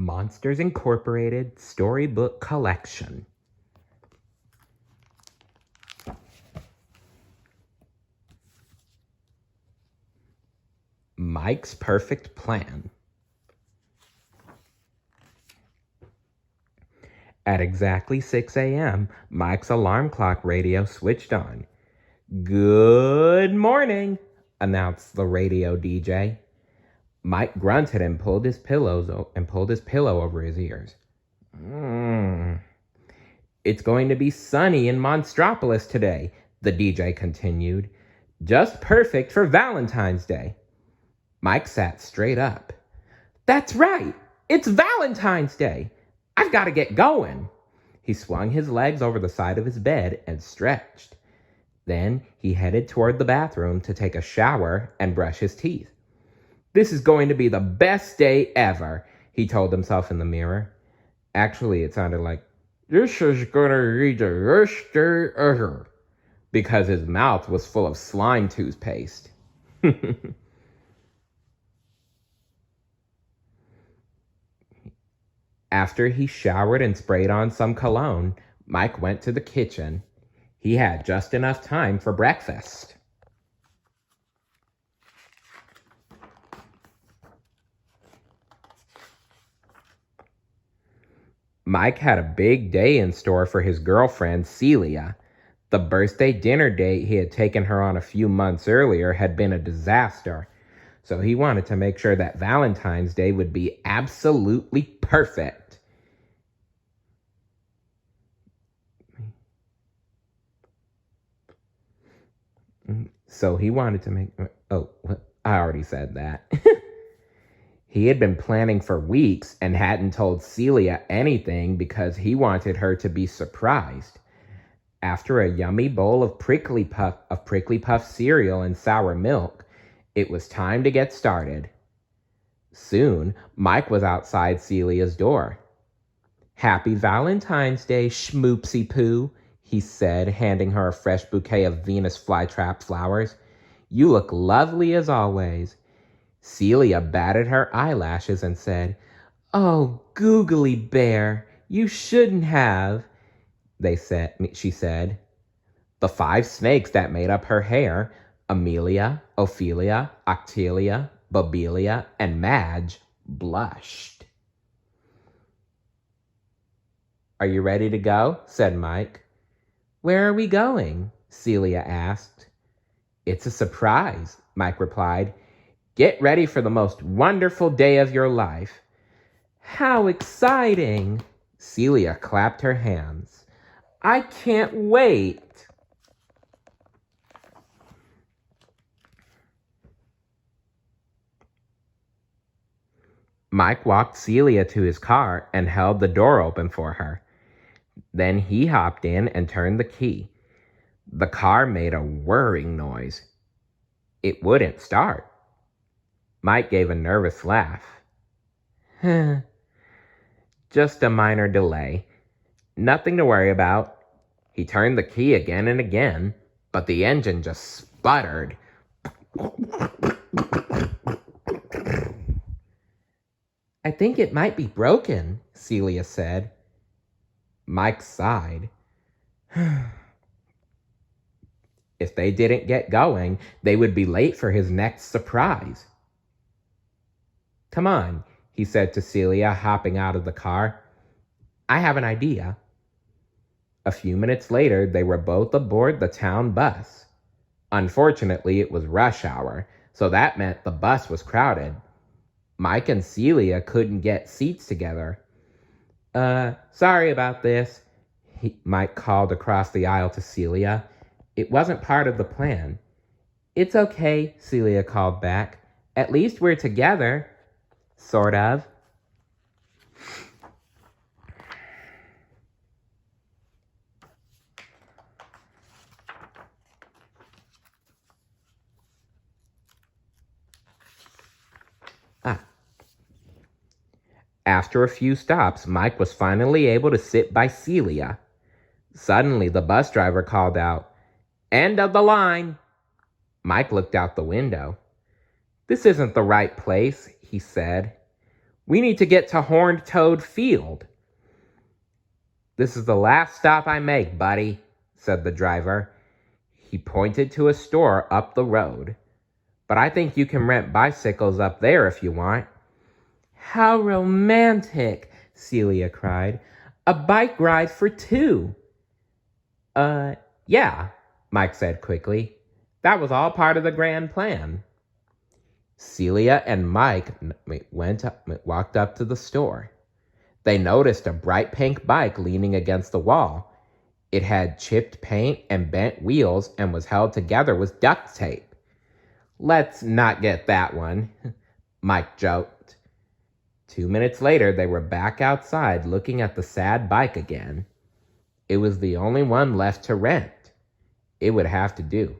Monsters Incorporated Storybook Collection. Mike's Perfect Plan. At exactly 6 a.m., Mike's alarm clock radio switched on. "Good morning," announced the radio DJ. Mike grunted and pulled his pillow over his ears. "It's going to be sunny in Monstropolis today," the DJ continued. "Just perfect for Valentine's Day." Mike sat straight up. "That's right! It's Valentine's Day! I've got to get going!" He swung his legs over the side of his bed and stretched. Then he headed toward the bathroom to take a shower and brush his teeth. "This is going to be the best day ever," he told himself in the mirror. Actually, it sounded like, "This is going to be the best day ever," because his mouth was full of slime toothpaste. After he showered and sprayed on some cologne, Mike went to the kitchen. He had just enough time for breakfast. Mike had a big day in store for his girlfriend, Celia. The birthday dinner date he had taken her on a few months earlier had been a disaster, so he wanted to make sure that Valentine's Day would be absolutely perfect. I already said that. He had been planning for weeks and hadn't told Celia anything because he wanted her to be surprised. After a yummy bowl of prickly puff cereal and sour milk, it was time to get started. Soon, Mike was outside Celia's door. "Happy Valentine's Day, schmoopsy poo," he said, handing her a fresh bouquet of Venus flytrap flowers. "You look lovely as always." Celia batted her eyelashes and said, "Oh, googly bear, you shouldn't have," she said. The 5 snakes that made up her hair, Amelia, Ophelia, Octelia, Bobelia, and Madge, blushed. "Are you ready to go?" said Mike. "Where are we going?" Celia asked. "It's a surprise," Mike replied. "Get ready for the most wonderful day of your life." "How exciting!" Celia clapped her hands. "I can't wait." Mike walked Celia to his car and held the door open for her. Then he hopped in and turned the key. The car made a whirring noise. It wouldn't start. Mike gave a nervous laugh. "Just a minor delay. Nothing to worry about." He turned the key again and again, but the engine just sputtered. "I think it might be broken," Celia said. Mike sighed. If they didn't get going, they would be late for his next surprise. "Come on," he said to Celia, hopping out of the car. "I have an idea." A few minutes later, they were both aboard the town bus. Unfortunately, it was rush hour, so that meant the bus was crowded. Mike and Celia couldn't get seats together. Sorry about this," Mike called across the aisle to Celia. "It wasn't part of the plan." "It's okay," Celia called back. "At least we're together." Sort of. After a few stops, Mike was finally able to sit by Celia. Suddenly, the bus driver called out, "End of the line!" Mike looked out the window. "This isn't the right place," he said. We need to get to Horned Toad Field. This is the last stop I make, buddy, said the driver. He pointed to a store up the road. But I think you can rent bicycles up there if you want. How romantic, Celia cried. A bike ride for two. Yeah, Mike said quickly. That was all part of the grand plan. Celia and Mike walked up to the store. They noticed a bright pink bike leaning against the wall. It had chipped paint and bent wheels and was held together with duct tape. Let's not get that one, Mike joked. 2 minutes later, they were back outside looking at the sad bike again. It was the only one left to rent. It would have to do.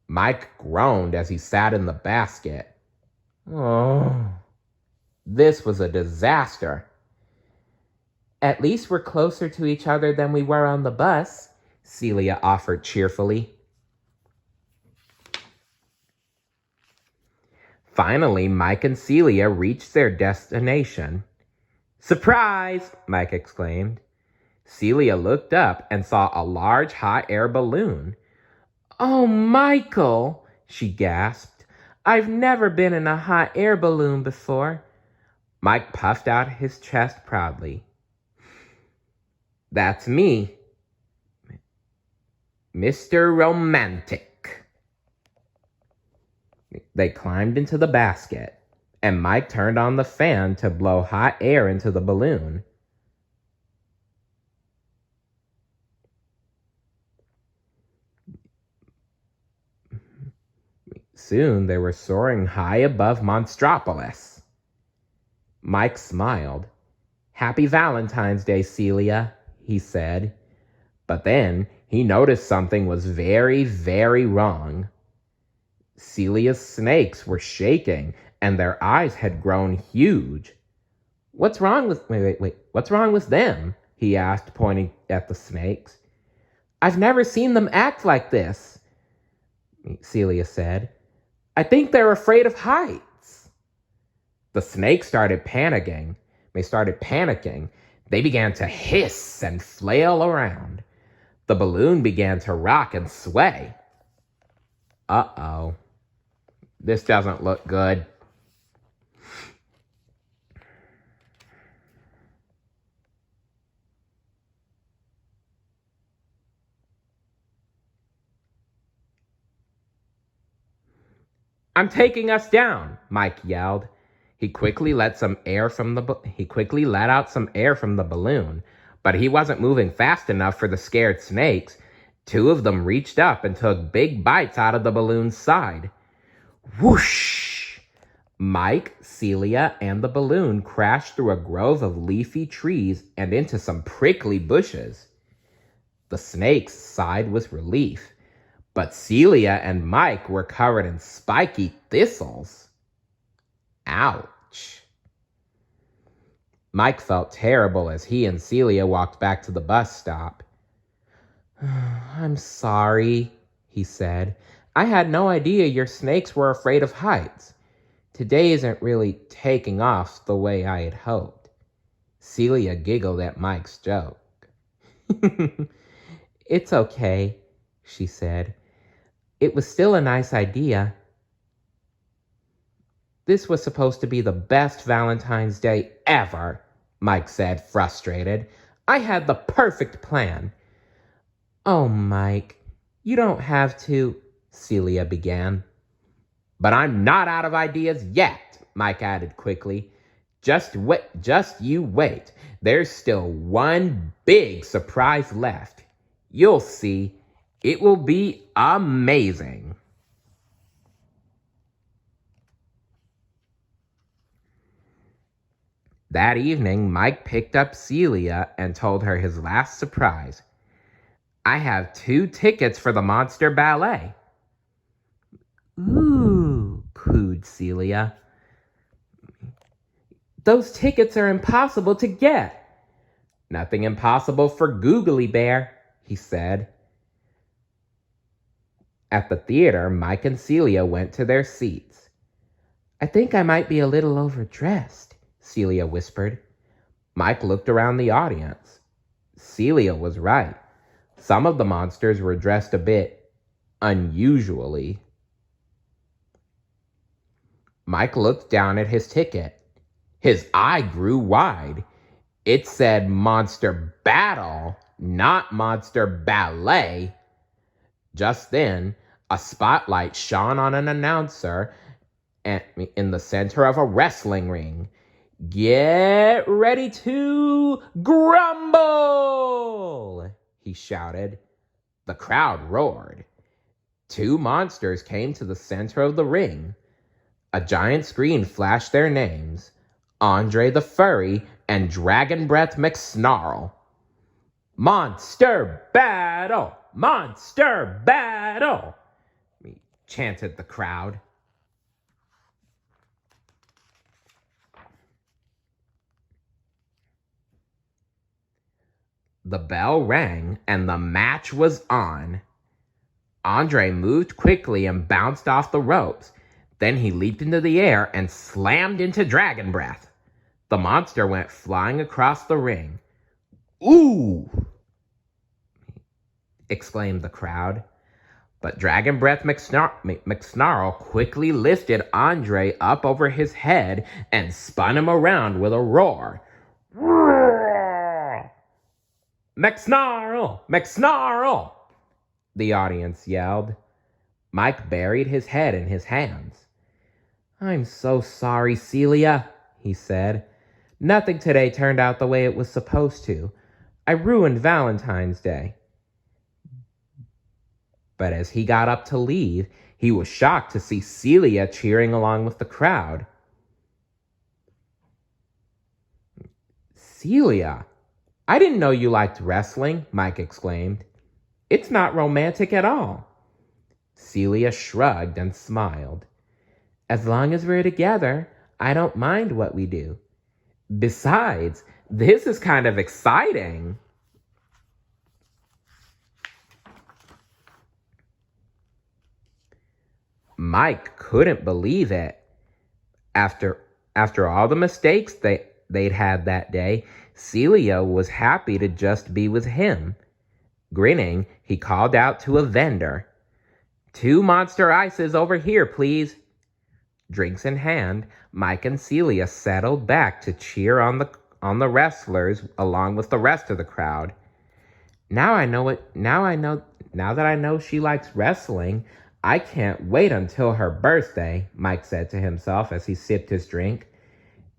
Mike groaned as he sat in the basket. Oh, this was a disaster. At least we're closer to each other than we were on the bus, Celia offered cheerfully. Finally, Mike and Celia reached their destination. Surprise! Mike exclaimed. Celia looked up and saw a large hot air balloon. Oh, Michael, she gasped. I've never been in a hot air balloon before. Mike puffed out his chest proudly. That's me, Mr. Romantic. They climbed into the basket, and Mike turned on the fan to blow hot air into the balloon. Soon they were soaring high above Monstropolis. Mike smiled. Happy Valentine's Day, Celia, he said. But then he noticed something was very, very wrong. Celia's snakes were shaking, and their eyes had grown huge. What's wrong with... What's wrong with them? He asked, pointing at the snakes. I've never seen them act like this, Celia said. I think they're afraid of heights. The snakes started panicking. They began to hiss and flail around. The balloon began to rock and sway. Uh-oh. This doesn't look good. I'm taking us down, Mike yelled. He quickly let out some air from the balloon, but he wasn't moving fast enough for the scared snakes. Two of them reached up and took big bites out of the balloon's side. Whoosh! Mike, Celia, and the balloon crashed through a grove of leafy trees and into some prickly bushes. The snakes sighed with relief, but Celia and Mike were covered in spiky thistles. Ouch. Mike felt terrible as he and Celia walked back to the bus stop. I'm sorry, he said. I had no idea your snakes were afraid of heights. Today isn't really taking off the way I had hoped. Celia giggled at Mike's joke. It's okay, she said. It was still a nice idea. This was supposed to be the best Valentine's Day ever, Mike said, frustrated. I had the perfect plan. Oh, Mike, you don't have to, Celia began. But I'm not out of ideas yet, Mike added quickly. Just you wait. There's still one big surprise left. You'll see. It will be amazing. That evening, Mike picked up Celia and told her his last surprise. I have 2 tickets for the Monster Ballet. Ooh, cooed Celia. Those tickets are impossible to get. Nothing impossible for Googly Bear, he said. At the theater, Mike and Celia went to their seats. I think I might be a little overdressed, Celia whispered. Mike looked around the audience. Celia was right. Some of the monsters were dressed a bit unusually. Mike looked down at his ticket. His eye grew wide. It said Monster Battle, not Monster Ballet. Just then, a spotlight shone on an announcer in the center of a wrestling ring. Get ready to grumble, he shouted. The crowd roared. Two monsters came to the center of the ring. A giant screen flashed their names, Andre the Furry and Dragon Breath McSnarl. Monster battle! Monster battle! Chanted the crowd. The bell rang and the match was on. Andre moved quickly and bounced off the ropes. Then he leaped into the air and slammed into Dragon Breath. The monster went flying across the ring. Ooh! Exclaimed the crowd. But Dragon Breath McSnarl quickly lifted Andre up over his head and spun him around with a roar. McSnarl! McSnarl! The audience yelled. Mike buried his head in his hands. I'm so sorry, Celia, he said. Nothing today turned out the way it was supposed to. I ruined Valentine's Day. But as he got up to leave, he was shocked to see Celia cheering along with the crowd. Celia, I didn't know you liked wrestling, Mike exclaimed. It's not romantic at all. Celia shrugged and smiled. As long as we're together, I don't mind what we do. Besides, this is kind of exciting. Mike couldn't believe it. After all the mistakes they'd had that day, Celia was happy to just be with him. Grinning, he called out to a vendor. 2 Monster Ices over here, please. Drinks in hand, Mike and Celia settled back to cheer on the wrestlers along with the rest of the crowd. Now that I know she likes wrestling, I can't wait until her birthday, Mike said to himself as he sipped his drink.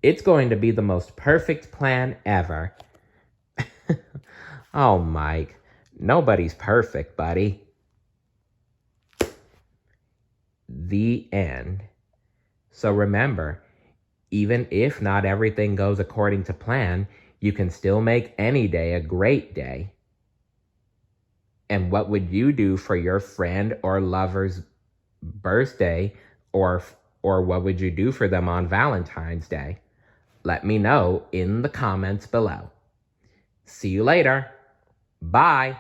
It's going to be the most perfect plan ever. Oh, Mike, nobody's perfect, buddy. The end. So remember, even if not everything goes according to plan, you can still make any day a great day. And what would you do for your friend or lover's birthday, or what would you do for them on Valentine's Day? Let me know in the comments below. See you later. Bye.